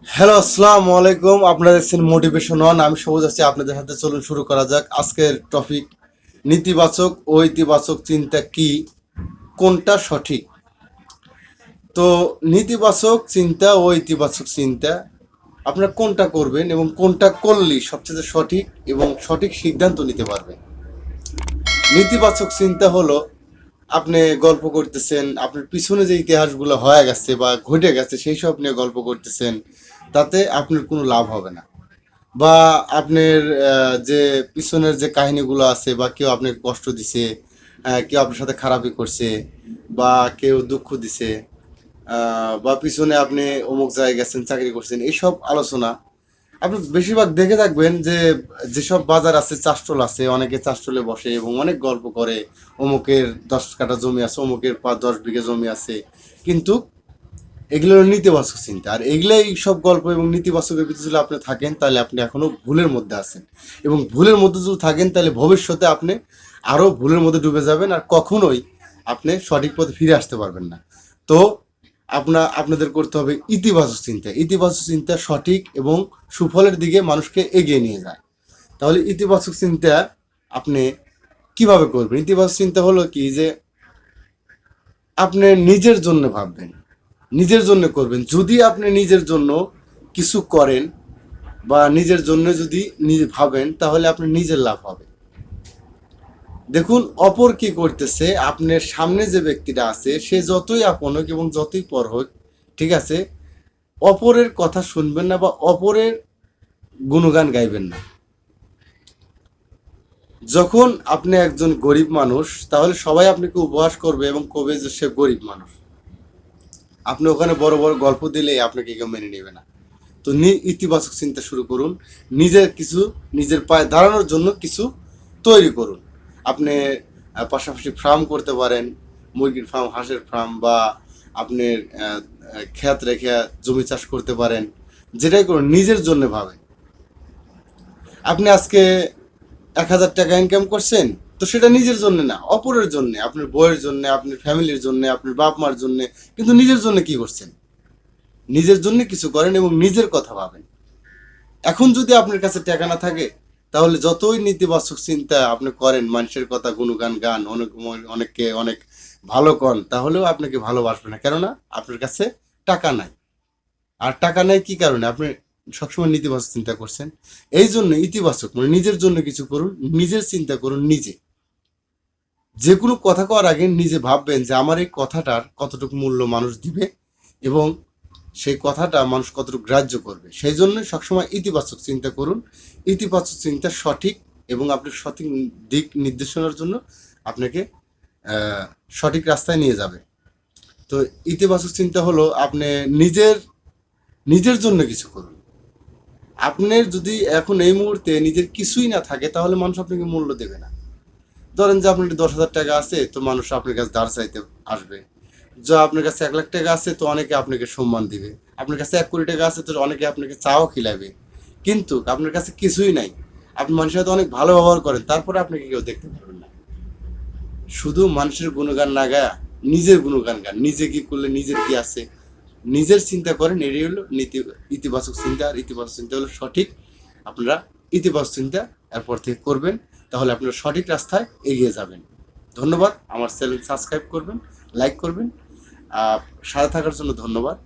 Hello, আসসালামু আলাইকুম। আপনারা দেখছেন মোটিভেশন ওয়ান। আমি সবুজ আছি আপনাদের সাথে। চলুন শুরু করা যাক। আজকের টপিক নেতিবাচক ও ইতিবাচক চিন্তা কি, কোনটা সঠিক। তো নেতিবাচক চিন্তা ও ইতিবাচক চিন্তা আপনারা কোনটা করবেন এবং কোনটা করলে সবচেয়ে সঠিক এবং সঠিক সিদ্ধান্ত নিতে পারবেন। নেতিবাচক চিন্তা হলো আপনি গল্প করতেছেন, আপনার পিছনে যে ইতিহাসগুলো হয়ে গেছে বা ঘটে গেছে সেই সব নিয়ে গল্প করতেছেন, তাতে আপনার কোনো লাভ হবে না। বা আপনার যে পিছনের যে কাহিনীগুলো আছে বা কেউ আপনাকে কষ্ট দিছে, কেউ আপনার সাথে খারাপই করছে বা কেউ দুঃখ দিছে, বা পিছনে আপনি অমুক জায়গায় গেছেন, চাকরি করছেন, এইসব আলোচনা আপনি বেশিরভাগ দেখে থাকবেন যে যেসব বাজার আছে, চাষটল আছে, অনেকে চাষটলে বসে এবং অনেক গল্প করে। অমুকের 10 কাঠা জমি আছে, অমুকের 5-10 বিঘা জমি আছে, কিন্তু এগুলো হলো নেতিবাচক চিন্তা। আর এগুলাই সব গল্প এবং নেতিবাচকের ভিতরে যদি আপনি থাকেন, তাহলে আপনি এখনো ভুলের মধ্যে আছেন। এবং ভুলের মধ্যে যদি থাকেন, তাহলে ভবিষ্যতে আপনি আরও ভুলের মধ্যে ডুবে যাবেন, আর কখনোই আপনি সঠিক পথে ফিরে আসতে পারবেন না। তো আপনাদের করতে হবে ইতিবাচক চিন্তা। ইতিবাচক চিন্তা সঠিক এবং সুফলের দিকে মানুষকে এগিয়ে নিয়ে যায়। তাহলে ইতিবাচক চিন্তা আপনি কিভাবে করবেন? ইতিবাচক চিন্তা হলো কি, যে আপনি নিজের জন্য ভাববেন, নিজের জন্য করবেন। যদি আপনি নিজের জন্য কিছু করেন বা নিজের জন্য যদি নিজে ভাবেন, তাহলে আপনার নিজের লাভ হবে। দেখুন, অপর কি করতেছে, আপনার সামনে যে ব্যক্তিটা আছে সে যতই আপন হোক এবং যতই পর হোক, ঠিক আছে, অপরের কথা শুনবেন না বা অপরের গুণগান গাইবেন না। যখন আপনি একজন গরিব মানুষ, তাহলে সবাই আপনাকে উপহাস করবে এবং কবে যে সে গরিব মানুষ। আপনি ওখানে বড় বড় গল্প দিলে আপনাকে কেউ মেনে নেবে না। তো ইতিবাচক চিন্তা শুরু করুন। নিজের কিছু, নিজের পায়ে দাঁড়ানোর জন্য কিছু তৈরি করুন। আপনি পাশাপাশি ফার্ম করতে পারেন, মুরগির ফার্ম, হাঁসের ফার্ম, বা আপনার ক্ষেত রেখে জমি চাষ করতে পারেন। যেটাই করুন নিজের জন্য ভাবেন। আপনি আজকে 1,000 টাকা ইনকাম করছেন, তো সেটা নিজের জন্য না, অপরের জন্য, আপনার বউয়ের জন্য, আপনার ফ্যামিলির জন্য, আপনার বাপ মার জন্য। কিন্তু নিজের জন্য কি করছেন? নিজের জন্য কিছু করেন এবং নিজের কথা ভাবেন। এখন যদি আপনার কাছে টাকা না থাকে, তাহলে যতই নেতিবাচক চিন্তা আপনি করেন, মানুষের কথা গুণগান গান, অনেককে অনেক ভালো কন, তাহলেও আপনাকে ভালোবাসবে না, কেননা আপনার কাছে টাকা নাই। আর টাকা নাই কি কারণে? আপনি সবসময় নেতিবাচক চিন্তা করছেন। এই জন্য ইতিবাচক, মানে নিজের জন্য কিছু করুন, নিজের চিন্তা করুন। নিজে যে কোনো কথা কওয়ার আগে নিজে ভাববেন যে আমার এই কথাটার কতটুকু মূল্য মানুষ দিবে এবং সেই কথাটা মানুষ কতটুকু গ্রাহ্য করবে। সেই জন্য সবসময় ইতিবাচক চিন্তা করুন। ইতিবাচক চিন্তা সঠিক এবং আপনার সঠিক দিক নির্দেশনার জন্য আপনাকে সঠিক রাস্তায় নিয়ে যাবে। তো ইতিবাচক চিন্তা হলো আপনি নিজের নিজের জন্য কিছু করুন। আপনার যদি এখন এই মুহূর্তে নিজের কিছুই না থাকে, তাহলে মানুষ আপনাকে মূল্য দেবে না। ধরেন যে আপনার 10,000 টাকা আছে, তো মানুষ আপনার কাছে ধার চাইতে আসবে। যা আপনার কাছে 1,00,000 টাকা আছে, তো অনেকে আপনাকে সম্মান দিবে। আপনার কাছে 1,000,000 টাকা আছে, তো অনেকে আপনাকে চাও খিলাবে। কিন্তু আপনার কাছে কিছুই নাই, আপনি মানুষের সাথে অনেক ভালো ব্যবহার করেন, তারপরে আপনাকে কেউ দেখতে পারবেন না। শুধু মানুষের গুণগান না গায়া নিজের গুণগান গান। নিজে কি করলে নিজের কি আছে, নিজের চিন্তা করেন। এটাই হলো ইতিবাচক চিন্তা। আর ইতিবাচক চিন্তা হলো সঠিক। আপনারা ইতিবাচক চিন্তা এরপর থেকে করবেন, তাহলে আপনারা সঠিক রাস্তায় এগিয়ে যাবেন। ধন্যবাদ। আমার চ্যানেল সাবস্ক্রাইব করবেন, লাইক করবেন। সাথে থাকার জন্য ধন্যবাদ।